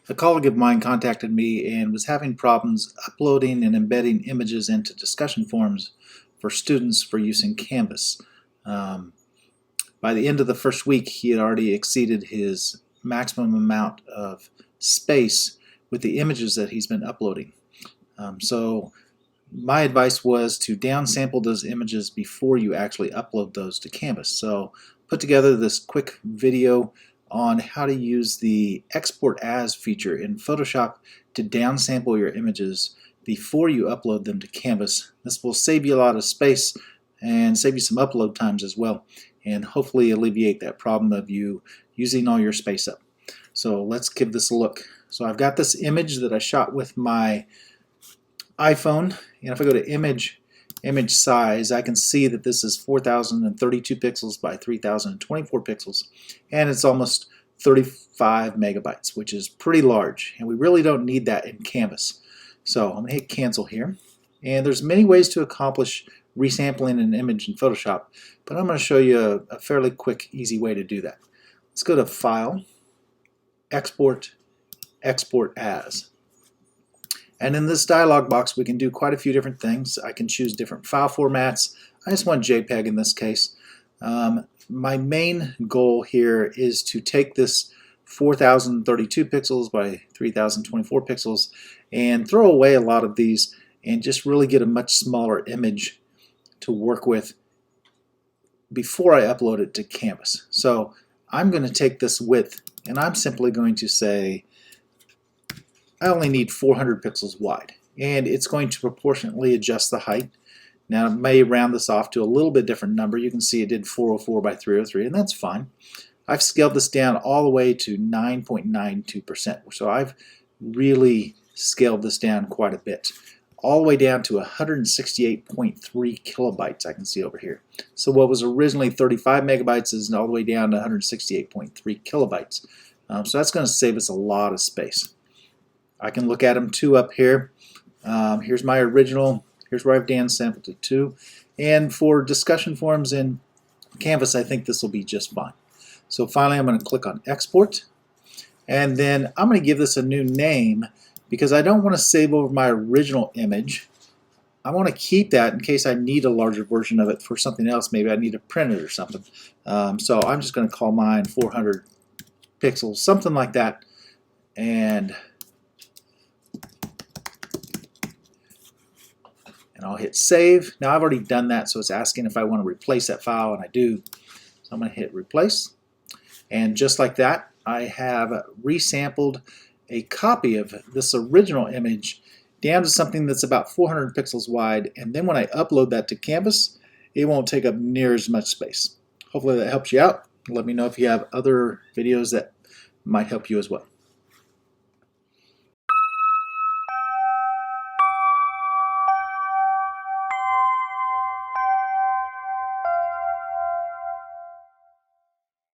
A colleague of mine contacted me and was having problems uploading and embedding images into discussion forums for students for use in Canvas. Um, by the end of the first week, he had already exceeded his maximum amount of space with the images that he's been uploading. So my advice was to downsample those images before you actually upload those to Canvas. So put together this quick video on how to use the Export As feature in Photoshop to downsample your images before you upload them to Canvas. This will save you a lot of space and save you some upload times as well, and hopefully alleviate that problem of you using all your space up. So let's give this a look. So I've got this image that I shot with my iPhone, and if I go to image size, I can see that this is 4032 pixels by 3024 pixels, and it's almost 35 megabytes, which is pretty large, and we really don't need that in Canvas. So I'm going to hit cancel here, and there's many ways to accomplish resampling an image in Photoshop, but I'm going to show you a fairly quick, easy way to do that. Let's go to File, Export, Export As. And in this dialog box, we can do quite a few different things. I can choose different file formats. I just want JPEG in this case. My main goal here is to take this 4032 pixels by 3024 pixels and throw away a lot of these and just really get a much smaller image to work with before I upload it to Canvas. So I'm going to take this width and I'm simply going to say I only need 400 pixels wide, and it's going to proportionately adjust the height. Now it may round this off to a little bit different number. You can see it did 404 by 303, and that's fine. I've scaled this down all the way to 9.92%, so I've really scaled this down quite a bit, all the way down to 168.3 kilobytes I can see over here. So what was originally 35 megabytes is all the way down to 168.3 kilobytes. So that's going to save us a lot of space. I can look at them too up here. Here's my original. Here's where I've downsampled it to. And for discussion forums in Canvas, I think this will be just fine. So finally, I'm going to click on Export. And then I'm going to give this a new name because I don't want to save over my original image. I want to keep that in case I need a larger version of it for something else. Maybe I need to print it or something. So I'm just going to call mine 400 pixels, something like that. And I'll hit save. Now I've already done that, so it's asking if I want to replace that file, and I do. So I'm going to hit replace. And just like that, I have resampled a copy of this original image down to something that's about 400 pixels wide, and then when I upload that to Canvas, it won't take up near as much space. Hopefully that helps you out. Let me know if you have other videos that might help you as well.